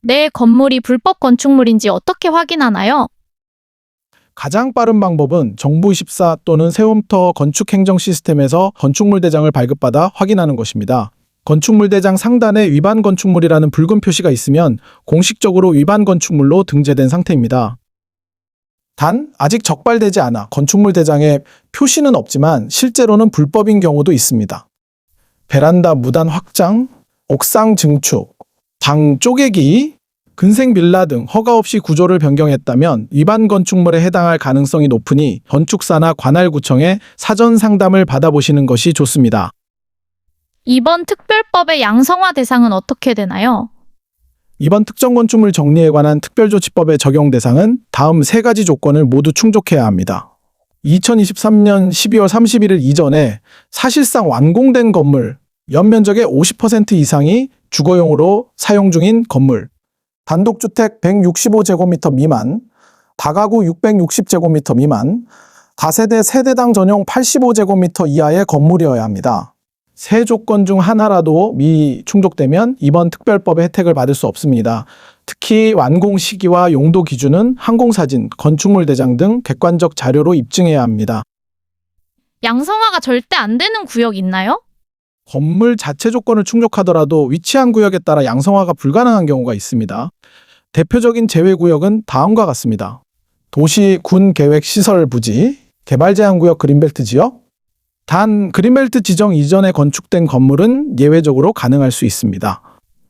내 건물이 불법 건축물인지 어떻게 확인하나요? 가장 빠른 방법은 정부24 또는 세움터 건축행정 시스템에서 건축물 대장을 발급받아 확인하는 것입니다. 건축물 대장 상단에 위반 건축물이라는 붉은 표시가 있으면 공식적으로 위반 건축물로 등재된 상태입니다. 단, 아직 적발되지 않아 건축물 대장에 표시는 없지만 실제로는 불법인 경우도 있습니다. 베란다 무단 확장, 옥상 증축, 방 쪼개기, 근생 빌라 등 허가 없이 구조를 변경했다면 위반 건축물에 해당할 가능성이 높으니 건축사나 관할구청에 사전 상담을 받아보시는 것이 좋습니다. 이번 특별법의 양성화 대상은 어떻게 되나요? 이번 특정 건축물 정리에 관한 특별조치법의 적용 대상은 다음 세 가지 조건을 모두 충족해야 합니다. 2023년 12월 31일 이전에 사실상 완공된 건물, 연면적의 50% 이상이 주거용으로 사용 중인 건물, 단독주택 165제곱미터 미만, 다가구 660제곱미터 미만, 다세대 세대당 전용 85제곱미터 이하의 건물이어야 합니다. 세 조건 중 하나라도 미충족되면 이번 특별법의 혜택을 받을 수 없습니다. 특히 완공 시기와 용도 기준은 항공사진, 건축물 대장 등 객관적 자료로 입증해야 합니다. 양성화가 절대 안 되는 구역 있나요? 건물 자체 조건을 충족하더라도 위치한 구역에 따라 양성화가 불가능한 경우가 있습니다. 대표적인 제외구역은 다음과 같습니다. 도시, 군 계획 시설 부지, 개발 제한 구역 그린벨트 지역. 단, 그린벨트 지정 이전에 건축된 건물은 예외적으로 가능할 수 있습니다.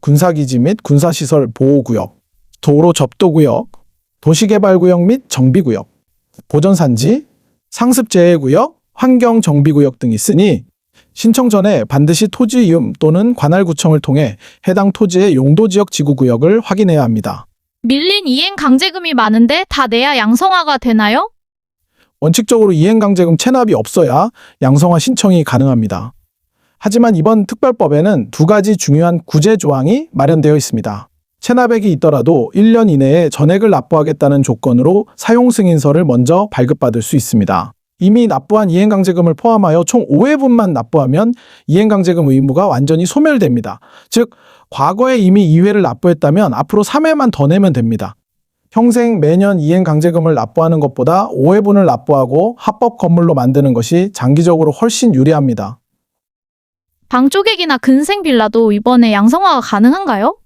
군사기지 및 군사시설 보호구역, 도로 접도구역, 도시개발구역 및 정비구역, 보전산지, 상습제외구역, 환경정비구역 등이 있으니 신청 전에 반드시 토지이음 또는 관할구청을 통해 해당 토지의 용도지역 지구구역을 확인해야 합니다. 밀린 이행 강제금이 많은데 다 내야 양성화가 되나요? 원칙적으로 이행강제금 체납이 없어야 양성화 신청이 가능합니다. 하지만 이번 특별법에는 두 가지 중요한 구제 조항이 마련되어 있습니다. 체납액이 있더라도 1년 이내에 전액을 납부하겠다는 조건으로 사용승인서를 먼저 발급받을 수 있습니다. 이미 납부한 이행강제금을 포함하여 총 5회분만 납부하면 이행강제금 의무가 완전히 소멸됩니다. 즉, 과거에 이미 2회를 납부했다면 앞으로 3회만 더 내면 됩니다. 평생 매년 이행강제금을 납부하는 것보다 5회분을 납부하고 합법 건물로 만드는 것이 장기적으로 훨씬 유리합니다. 방 쪼개기나 근생 빌라도 이번에 양성화가 가능한가요?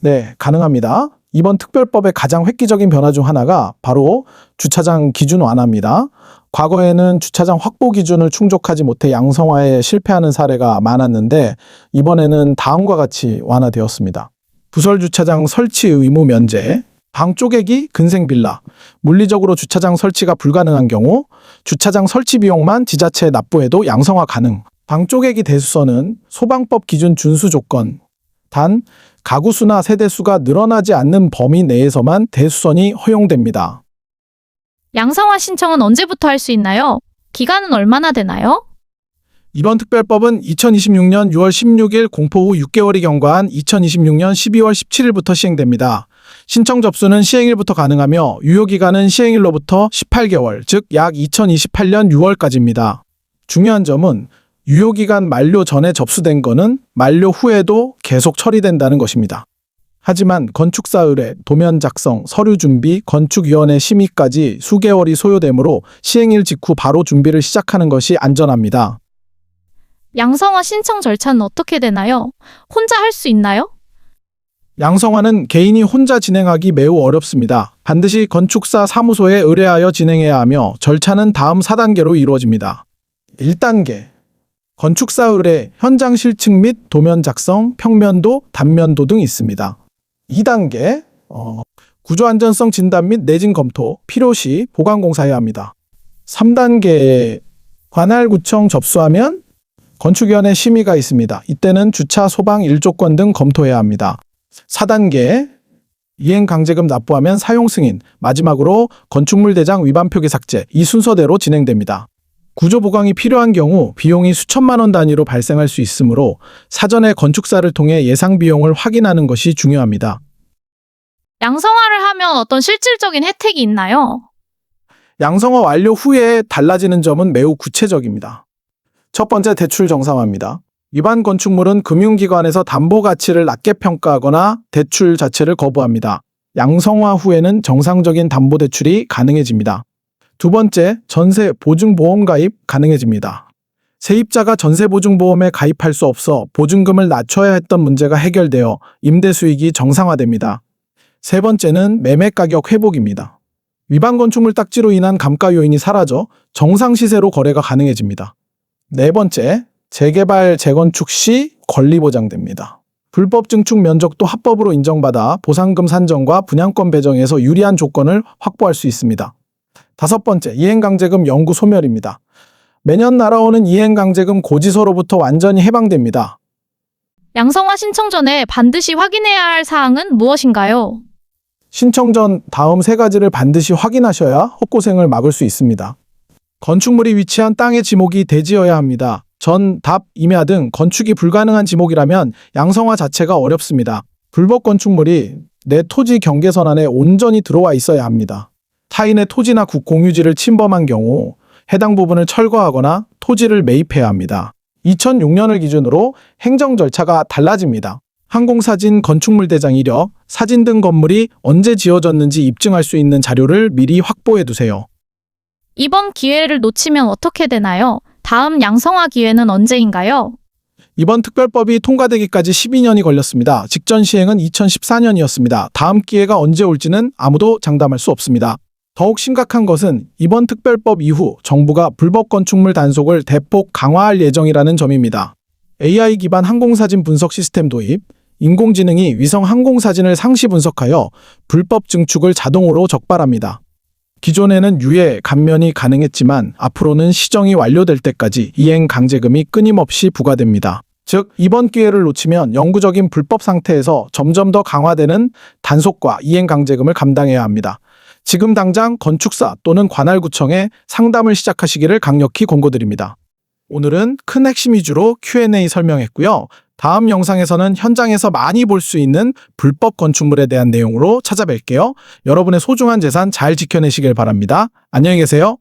네, 가능합니다. 이번 특별법의 가장 획기적인 변화 중 하나가 바로 주차장 기준 완화입니다. 과거에는 주차장 확보 기준을 충족하지 못해 양성화에 실패하는 사례가 많았는데 이번에는 다음과 같이 완화되었습니다. 부설 주차장 설치 의무 면제, 방 쪼개기 근생 빌라, 물리적으로 주차장 설치가 불가능한 경우 주차장 설치 비용만 지자체에 납부해도 양성화 가능. 방 쪼개기 대수선은 소방법 기준 준수 조건, 단 가구수나 세대수가 늘어나지 않는 범위 내에서만 대수선이 허용됩니다. 양성화 신청은 언제부터 할 수 있나요? 기간은 얼마나 되나요? 이번 특별법은 2026년 6월 16일 공포 후 6개월이 경과한 2026년 12월 17일부터 시행됩니다. 신청 접수는 시행일부터 가능하며 유효기간은 시행일로부터 18개월, 즉 약 2028년 6월까지입니다. 중요한 점은 유효기간 만료 전에 접수된 것은 만료 후에도 계속 처리된다는 것입니다. 하지만 건축사 의뢰, 도면 작성, 서류 준비, 건축위원회 심의까지 수개월이 소요되므로 시행일 직후 바로 준비를 시작하는 것이 안전합니다. 양성화 신청 절차는 어떻게 되나요? 혼자 할 수 있나요? 양성화는 개인이 혼자 진행하기 매우 어렵습니다. 반드시 건축사 사무소에 의뢰하여 진행해야 하며 절차는 다음 4단계로 이루어집니다. 1단계 건축사 의뢰, 현장 실측 및 도면 작성, 평면도, 단면도 등 있습니다. 2단계 구조안전성 진단 및 내진 검토, 필요시 보강공사해야 합니다. 3단계 관할구청 접수하면 건축위원회 심의가 있습니다. 이때는 주차, 소방, 일조권 등 검토해야 합니다. 4단계 이행강제금 납부하면 사용승인, 마지막으로 건축물 대장 위반 표기 삭제, 이 순서대로 진행됩니다. 구조 보강이 필요한 경우 비용이 수천만 원 단위로 발생할 수 있으므로 사전에 건축사를 통해 예상 비용을 확인하는 것이 중요합니다. 양성화를 하면 어떤 실질적인 혜택이 있나요? 양성화 완료 후에 달라지는 점은 매우 구체적입니다. 첫 번째, 대출 정상화입니다. 위반 건축물은 금융기관에서 담보 가치를 낮게 평가하거나 대출 자체를 거부합니다. 양성화 후에는 정상적인 담보대출이 가능해집니다. 두 번째, 전세 보증보험 가입 가능해집니다. 세입자가 전세보증보험에 가입할 수 없어 보증금을 낮춰야 했던 문제가 해결되어 임대 수익이 정상화됩니다. 세 번째는 매매 가격 회복입니다. 위반 건축물 딱지로 인한 감가 요인이 사라져 정상 시세로 거래가 가능해집니다. 네 번째, 재개발, 재건축 시 권리 보장됩니다. 불법 증축 면적도 합법으로 인정받아 보상금 산정과 분양권 배정에서 유리한 조건을 확보할 수 있습니다. 다섯 번째, 이행강제금 영구 소멸입니다. 매년 날아오는 이행강제금 고지서로부터 완전히 해방됩니다. 양성화 신청 전에 반드시 확인해야 할 사항은 무엇인가요? 신청 전 다음 세 가지를 반드시 확인하셔야 헛고생을 막을 수 있습니다. 건축물이 위치한 땅의 지목이 대지여야 합니다. 전, 답, 임야 등 건축이 불가능한 지목이라면 양성화 자체가 어렵습니다. 불법 건축물이 내 토지 경계선 안에 온전히 들어와 있어야 합니다. 타인의 토지나 국공유지를 침범한 경우 해당 부분을 철거하거나 토지를 매입해야 합니다. 2006년을 기준으로 행정 절차가 달라집니다. 항공사진, 건축물 대장 이력, 사진 등 건물이 언제 지어졌는지 입증할 수 있는 자료를 미리 확보해 두세요. 이번 기회를 놓치면 어떻게 되나요? 다음 양성화 기회는 언제인가요? 이번 특별법이 통과되기까지 12년이 걸렸습니다. 직전 시행은 2014년이었습니다. 다음 기회가 언제 올지는 아무도 장담할 수 없습니다. 더욱 심각한 것은 이번 특별법 이후 정부가 불법 건축물 단속을 대폭 강화할 예정이라는 점입니다. AI 기반 항공사진 분석 시스템 도입, 인공지능이 위성 항공사진을 상시 분석하여 불법 증축을 자동으로 적발합니다. 기존에는 유예, 감면이 가능했지만 앞으로는 시정이 완료될 때까지 이행 강제금이 끊임없이 부과됩니다. 즉, 이번 기회를 놓치면 영구적인 불법 상태에서 점점 더 강화되는 단속과 이행 강제금을 감당해야 합니다. 지금 당장 건축사 또는 관할구청에 상담을 시작하시기를 강력히 권고드립니다. 오늘은 큰 핵심 위주로 Q&A 설명했고요. 다음 영상에서는 현장에서 많이 볼 수 있는 불법 건축물에 대한 내용으로 찾아뵐게요. 여러분의 소중한 재산 잘 지켜내시길 바랍니다. 안녕히 계세요.